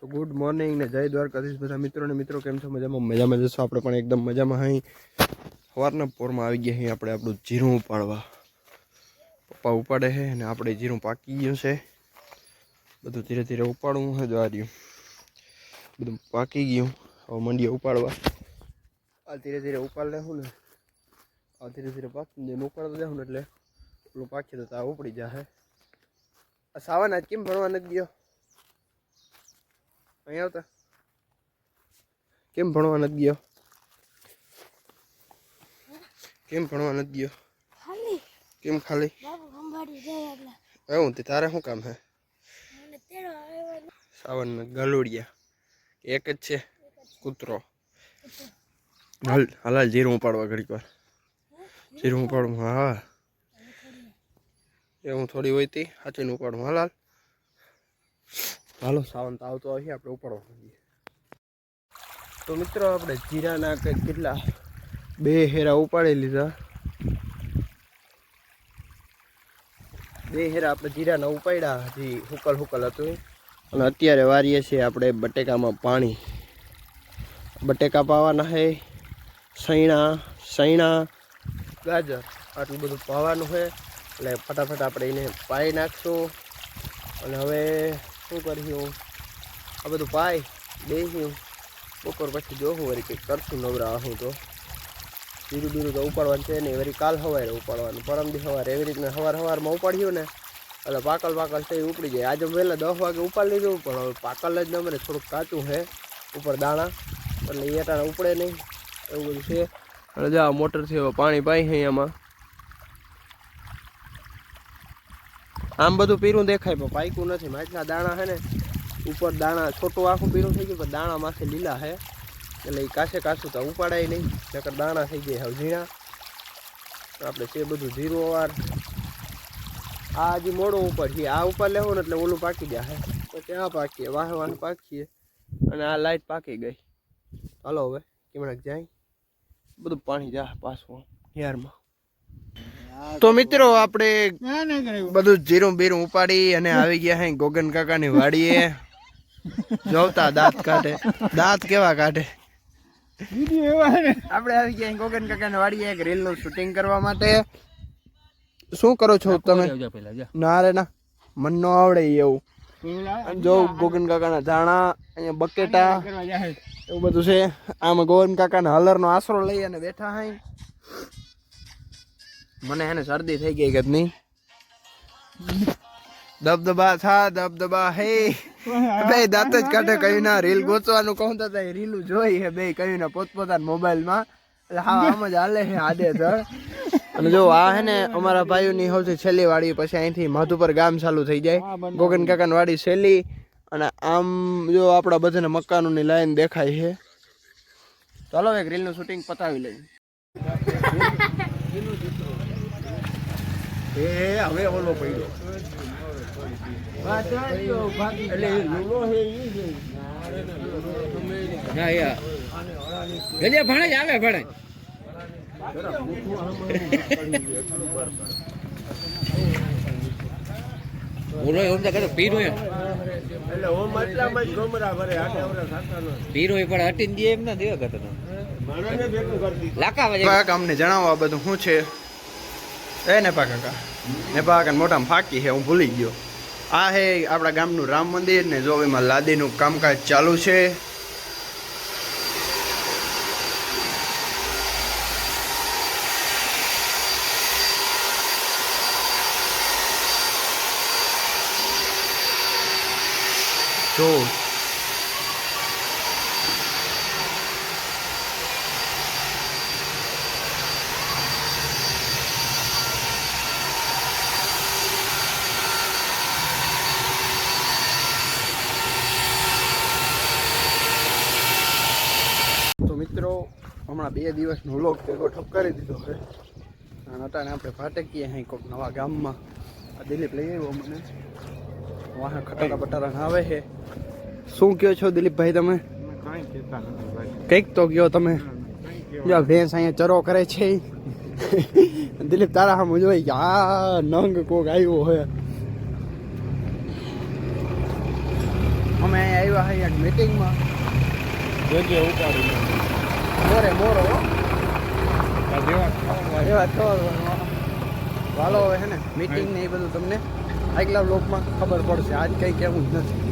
તો good morning ને જય દ્વારકાધીશ બધા મિત્રો કેમ છો? મજામાં જશો. આપણે પણ એકદમ મજામાં અહીં સવારના પોરમાં આવી ગયા અહીં આપણે આપણું જીરું ઉપાડવા. પપ્પા ઉપાડે છે અને આપણે જીરું પાકી ગયું છે. બધું ધીરે ધીરે ઉપાડવું છે. જો આ રહ્યું બધું પાકી ગયું. હવે મંડીએ ઉપાડવા. આ ધીરે ધીરે ઉપાડ લેવું ને આ ધીરે ધીરે પાકી જઈને ઉપાડવા દેવું ને એટલે પેલું પાકી તો આ ઉપડી જશે. આ સાવન આજ કેમ ભણવા નથી ગયો? અહીં આવતા કેમ ભણવા નથી ગયો? કેમ ભણવા નથી ગયો? કેમ ખાલી એવું તે તારે શું કામ હે? સાવન ગલુડિયા એક જ છે કૂતરો. હાલ જીરું ઉપાડવા ઘડીક વાર. જીરું ઉપાડવું. હા એવું થોડી હોય તી સાચીને ઉપાડવું. હાલ હાલો સાવન તો આવતો હોય આપણે ઉપાડવા. તો મિત્રો આપણે જીરાના કંઈક કેટલા 2 હેરા ઉપાડી લીધા. 2 હેરા આપણે જીરાના ઉપાડ્યા. હજી હુકલ હતું અને અત્યારે વારીએ છીએ આપણે બટેકામાં પાણી. બટેકા પાવાના છે. સૈણા ગાજર આટલું બધું પાવાનું છે એટલે ફટાફટ આપણે એને પાઈ નાખશું. અને હવે શું કર્યું આ બધું પાઈ બેસ્યું. બપોર પછી જોવું વળી કંઈક કરશું નવરા હું તો. જીરું તો ઉપાડવાનું છે નહીં. વળી કાલ સવારે ઉપાડવાનું, પરમદી સવારે એવી રીતના સવારમાં ઉપાડ્યું ને એટલે પાકલ થઈ ઉપડી જાય. આજે વહેલા 10 વાગે ઉપાડી લીધું પણ હવે પાકલ જ ન મળે. થોડુંક કાચું છે ઉપર દાણા એટલે એ ટાણા ઉપડે નહીં એવું બધું છે. અને જા મોટરથી હવે પાણી પાઈ છે એમાં. આમ બધું પીરું દેખાય પણ પાક્યું નથી. માછલા દાણા છે ને ઉપર દાણા છોટું આખું પીરું થઈ ગયું પણ દાણા માથે લીલા છે એટલે એ કાચું તો ઉપાડાય નહીં. નકર દાણા થઈ જાય હવે ઝીણા. આપણે છે બધું જીરું અવાર. આ હજી મોડું ઉપાડીએ. આ ઉપર લેવું ને એટલે ઓલું પાકી જાય તો ત્યાં પાકીએ વાહે પાકીએ. અને આ લાઈટ પાકી ગઈ. હાલો હવે કેમણાક જાય બધું પાણી જા પાછું યારમાં. તો મિત્રો આપણે બધું જીરું બીરું ઉપાડી અને આવી ગયા હે ગોગન કાકાની વાડીએ. જોવતા દાંત કાઢે. દાંત કેવા કાઢે. આપણે આવી ગયા ગોગન કાકાની વાડીએ એક રીલનું શૂટિંગ કરવા માટે. શું કરો છો તમે? ના રે ના મન ન આવડે એવું. જો ગોગન કાકાના ધાણા અહીંયા બકેટા એવું બધું છે. આમાં ગોગન કાકાના હલરનો આશરો લઈ અને બેઠા હાઈ. મને એને શરદી થઈ ગઈ કે નહીં. દબદબા હે બે દાંત જ કાઢે. કયું ના રીલ ગોચવાનું કહું તો રીલું જોઈ હે બે કયું ના પોતપોતાના મોબાઈલમાં. એટલે હા આમ જ હાલે છે આડે ધડ. અને જો આ હે ને અમારા ભાઈઓની સૌથી છેલ્લી વાડી. પછી અહીંથી માધુપર ગામ ચાલુ થઈ જાય. ગોગન કાકાની વાડી છેલ્લી. અને આમ જો આપણા બધાને મકાનોની લાઈન દેખાય છે. ચાલો એક રીલનું શૂટિંગ પતાવી લઈએ. હવે ઓલો પડ્યો એટલે લૂલો છે ઈ ભણે આવે ભણે બોલો એમ તો કરે પીરો એટલે ઓમ એટલામાં જ ગમરા ભરે આટે આવરા સાતાનો પીરો પણ હટીને દે એમ ના દેવા કરતો માણસને ભેગું કરતી લાકા કામને જણાવો આ બધું શું છે. એ નેપા કાકા મોટામાં ફાકી છે. હું ભૂલી ગયો. આ હે આપણા ગામનું રામ મંદિર ને જો એમાં લાદીનું કામકાજ ચાલુ છે. જો મિત્રો હમણાં 2 દિવસનો વ્લોગ ભેગો ઠપ કરી દીધો છે. અને અટાણે આપણે ફાટકીએ અહીં કોઈક નવા ગામમાં. આ દિલીપ લઈ આવ્યો મને. વાહ ખટારા બટારા આવે છે. શું કહો છો દિલીપભાઈ તમે? કંઈક તો કહો તમે. જો ભેંસ અહીંયા ચરો કરે છે. દિલીપ તારા સામે જોઈ કે આ નંગ કોક આવ્યો હોય. અમે આવ્યા છે એક મીટિંગમાં. જોજે ઉપાડી મોરો હો. જેવા એવા છો વાલો હવે છે ને મીટિંગ ને એ બધું તમને આગલા બ્લોગમાં ખબર પડશે. આજ કંઈ કહેવું જ નથી.